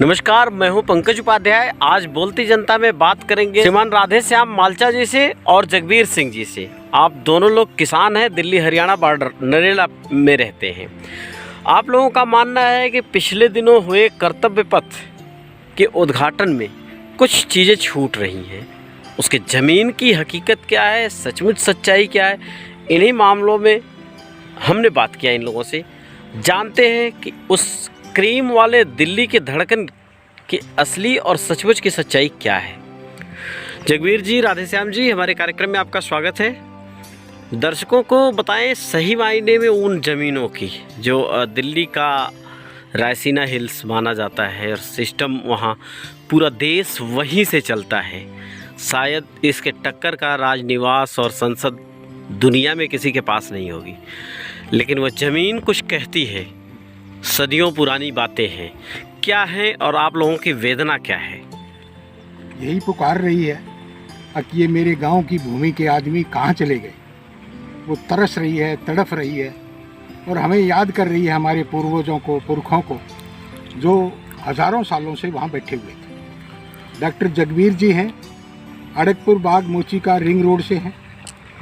नमस्कार, मैं हूं पंकज उपाध्याय। आज बोलती जनता में बात करेंगे श्रीमान राधे श्याम मालचा जी से और जगबीर सिंह जी से। आप दोनों लोग किसान हैं, दिल्ली हरियाणा बॉर्डर नरेला में रहते हैं। आप लोगों का मानना है कि पिछले दिनों हुए कर्तव्य पथ के उद्घाटन में कुछ चीज़ें छूट रही हैं। उसके ज़मीन की हकीकत क्या है, सचमुच सच्चाई क्या है, इन्हीं मामलों में हमने बात किया इन लोगों से। जानते हैं कि उस क्रीम वाले दिल्ली के धड़कन की असली और सचमुच की सच्चाई क्या है। जगबीर जी, राधेश्याम जी, हमारे कार्यक्रम में आपका स्वागत है। दर्शकों को बताएं सही मायने में उन ज़मीनों की जो दिल्ली का रायसीना हिल्स माना जाता है और सिस्टम वहाँ पूरा देश वहीं से चलता है। शायद इसके टक्कर का राजनिवास और संसद दुनिया में किसी के पास नहीं होगी, लेकिन वह ज़मीन कुछ कहती है। सदियों पुरानी बातें हैं, क्या है और आप लोगों की वेदना क्या है? यही पुकार रही है कि ये मेरे गांव की भूमि के आदमी कहाँ चले गए। वो तरस रही है, तड़फ रही है और हमें याद कर रही है हमारे पूर्वजों को, पुरखों को, जो हज़ारों सालों से वहाँ बैठे हुए थे। डॉक्टर जगबीर जी हैं, अड़कपुर बाग मोची का रिंग रोड से हैं।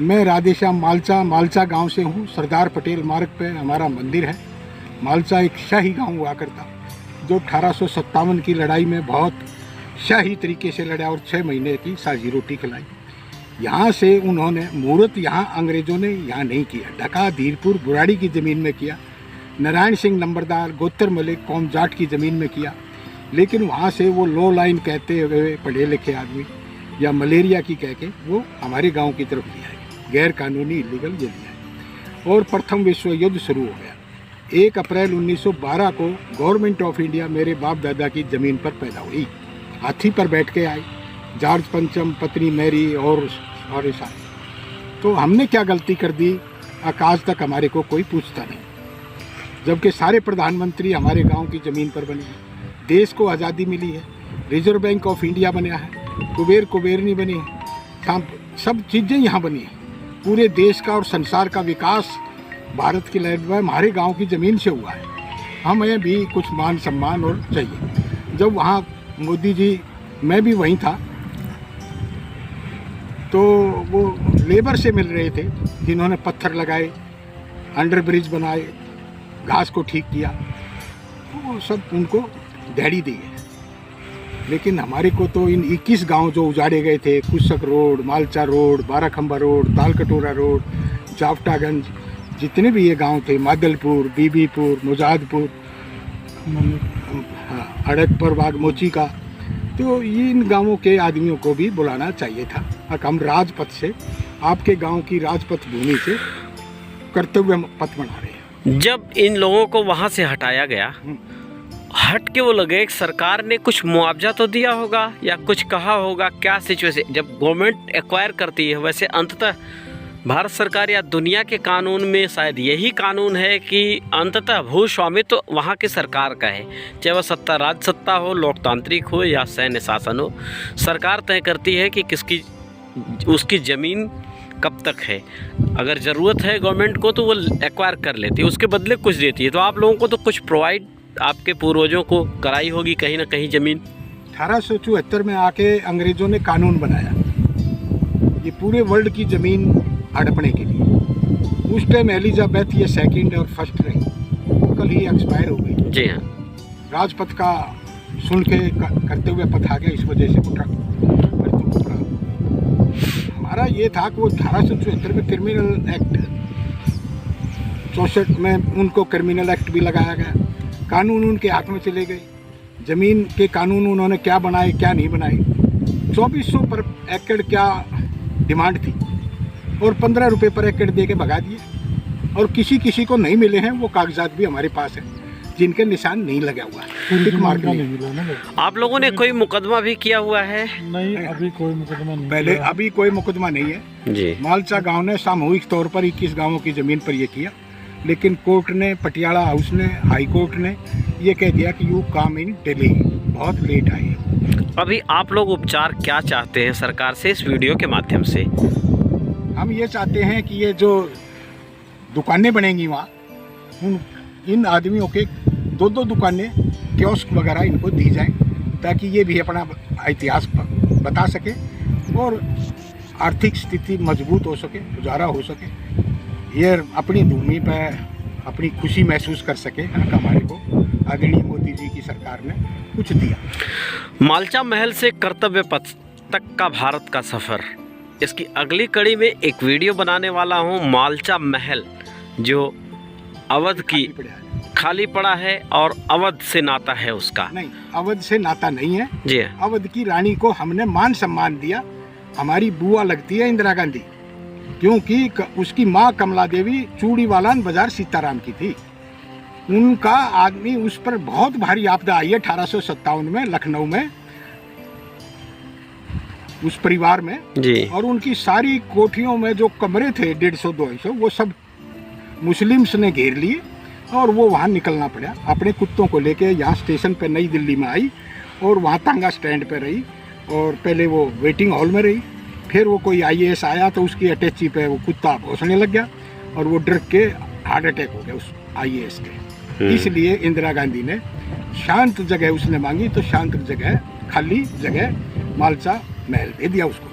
मैं राधेश्याम मालचा गांव से हूँ। सरदार पटेल मार्ग पे हमारा मंदिर है। मालचा एक शाही गांव हुआ करता, जो 1857 की लड़ाई में बहुत शाही तरीके से लड़ा और 6 महीने की साझी रोटी खिलाई। यहाँ से उन्होंने मुहूर्त यहाँ अंग्रेज़ों ने यहाँ नहीं किया, ढका धीरपुर बुराड़ी की ज़मीन में किया, नारायण सिंह नंबरदार, गोत्र मलिक, कौम जाट की ज़मीन में किया। लेकिन वहाँ से वो लो लाइन कहते हुए पढ़े लिखे आदमी या मलेरिया की कह के वो हमारे गाँव की तरफ ले आए, गैर कानूनी इलीगल ये ले आए और प्रथम विश्व युद्ध शुरू हो गया। 1 अप्रैल 1912 को गवर्नमेंट ऑफ इंडिया मेरे बाप दादा की ज़मीन पर पैदा हुई। हाथी पर बैठ के आई, जॉर्ज पंचम, पत्नी मैरी और सारे। तो हमने क्या गलती कर दी, आज तक हमारे को कोई पूछता नहीं, जबकि सारे प्रधानमंत्री हमारे गांव की ज़मीन पर बने हैं। देश को आज़ादी मिली है, रिजर्व बैंक ऑफ इंडिया बना है, कुबेरनी बनी है, सब चीज़ें यहाँ बनी हैं। पूरे देश का और संसार का विकास भारत की लैंड में हमारे गांव की ज़मीन से हुआ है। हमें भी कुछ मान सम्मान और चाहिए। जब वहाँ मोदी जी, मैं भी वहीं था, तो वो लेबर से मिल रहे थे जिन्होंने पत्थर लगाए, अंडर ब्रिज बनाए, घास को ठीक किया, तो वो सब उनको दिहाड़ी दी है। लेकिन हमारे को तो इन 21 गांव जो उजाड़े गए थे, Kushak road, Malcha road, Barakhamba road, Talkatora road, Jaftaganj, जितने भी ये गांव थे, मादलपुर, बीबीपुर, मुजादपुर, अड़कपुर बाग मोची का, तो इन गांवों के आदमियों को भी बुलाना चाहिए था। हम राजपथ से, आपके गांव की राजपथ भूमि से कर्तव्य पथ बना रहे हैं। जब इन लोगों को वहाँ से हटाया गया, हट के वो लगे, सरकार ने कुछ मुआवजा तो दिया होगा या कुछ कहा होगा, क्या सिचुएशन? जब गवर्नमेंट एक्वायर करती है, वैसे अंततः भारत सरकार या दुनिया के कानून में शायद यही कानून है कि अंततः भू स्वामित्व तो वहाँ की सरकार का है, चाहे वह सत्ता राज सत्ता हो, लोकतांत्रिक हो या सैन्य शासन हो। सरकार तय करती है कि किसकी उसकी ज़मीन कब तक है। अगर ज़रूरत है गवर्नमेंट को तो वो एक्वायर कर लेती है, उसके बदले कुछ देती है। तो आप लोगों को तो कुछ प्रोवाइड आपके पूर्वजों को कराई होगी कहीं ना कहीं ज़मीन। 1874 में आके अंग्रेज़ों ने कानून बनाया ये पूरे वर्ल्ड की ज़मीन हड़पने के लिए। उस टाइम एलिजाबेथ ये सेकंड और फर्स्ट रही, कल ही एक्सपायर हो गई। जी हाँ। राजपथ का सुन के करते हुए पथ आ गया, इस वजह से उठा। हमारा ये था कि वो 1874 में क्रिमिनल एक्ट, 64 में उनको क्रिमिनल एक्ट भी लगाया गया। कानून उनके हाथ में चले गए। ज़मीन के कानून उन्होंने क्या बनाए क्या नहीं बनाए। 2400 पर एकड़ क्या डिमांड थी और 15 रुपये पर एकड़ दे के भगा दिए। और किसी को नहीं मिले हैं, वो कागजात भी हमारे पास हैं जिनके निशान नहीं लगा हुआ है, मार्क नहीं मिला ना। आप लोगों ने कोई मुकदमा भी किया हुआ है? नहीं, अभी कोई मुकदमा नहीं। पहले अभी कोई मुकदमा नहीं है जी। मालचा गांव ने सामूहिक तौर पर 21 गांवों की ज़मीन पर ये किया, लेकिन कोर्ट ने, पटियाला हाउस ने, हाई कोर्ट ने ये कह दिया कि यू कम इन डिले, बहुत लेट आए। अभी आप लोग उपचार क्या चाहते हैं सरकार से इस वीडियो के माध्यम से? हम ये चाहते हैं कि ये जो दुकानें बनेंगी वहाँ, इन आदमियों के 2-2 दुकानें कियोस्क वगैरह इनको दी जाए, ताकि ये भी अपना इतिहास बता सके और आर्थिक स्थिति मजबूत हो सके, गुजारा हो सके, ये अपनी भूमि पर अपनी खुशी महसूस कर सके। हमारे को आदरणीय मोदी जी की सरकार ने कुछ दिया। मालचा महल से कर्तव्य पथ तक का भारत का सफ़र, इसकी अगली कड़ी में एक वीडियो बनाने वाला हूँ। मालचा महल जो अवध की खाली पड़ा है और अवध से नाता है उसका। नहीं, अवध से नाता नहीं है जी। अवध की रानी को हमने मान सम्मान दिया। हमारी बुआ लगती है इंदिरा गांधी, क्योंकि उसकी माँ कमला देवी चूड़ीवालान बाजार सीताराम की थी। उनका आदमी उस पर बहुत भारी आपदा आई है 1857 में लखनऊ में, उस परिवार में जी। और उनकी सारी कोठियों में जो कमरे थे 150-200 वो सब मुस्लिम्स ने घेर लिए और वो वहाँ निकलना पड़ा। अपने कुत्तों को लेके यहाँ स्टेशन पे नई दिल्ली में आई और वहाँ तांगा स्टैंड पे रही और पहले वो वेटिंग हॉल में रही। फिर वो कोई IAS आया तो उसकी अटैची पे वो कुत्ता भौंसने लग गया और वो डर के हार्ट अटैक हो गया उस IAS के। इसलिए इंदिरा गांधी ने शांत जगह उसने मांगी तो शांत जगह, खाली जगह मालचा महल दे दिया उसको।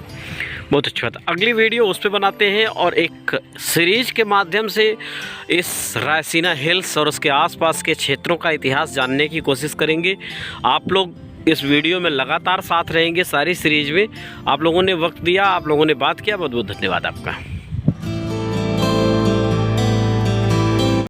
बहुत अच्छा बात। अगली वीडियो उस पर बनाते हैं और एक सीरीज के माध्यम से इस रायसीना हिल्स और उसके आसपास के क्षेत्रों का इतिहास जानने की कोशिश करेंगे। आप लोग इस वीडियो में लगातार साथ रहेंगे सारी सीरीज में। आप लोगों ने वक्त दिया, आप लोगों ने बात किया, बहुत बहुत धन्यवाद आपका।